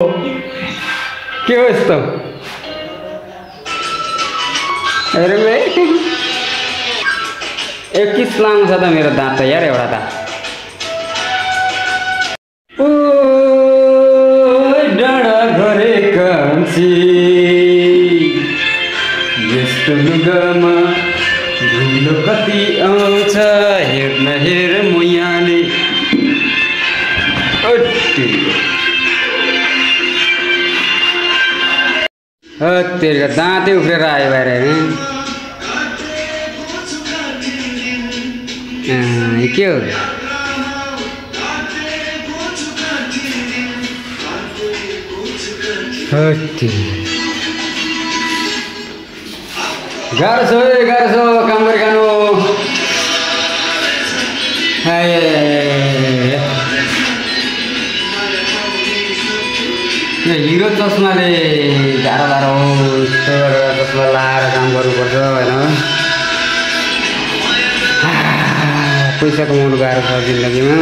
के हो यस्तो? हेरौँ है। एक किस लामो छ त मेरो दाँत त यार एउटा त। ओ डाँडा घरे कान्छी यस्तो लुगामा धुलो कति आउँछ हेर्न हेर मुयाले। तेरे दाँतै उफ्रेर आयो बाहिर के हो? गाह्रो छ काम गरी खानु। हिरो चस्माले गाह्रो चस्मा लाएर काम गर्नुपर्छ होइन। पैसा कमाउनु गाह्रो छ जिन्दगीमा।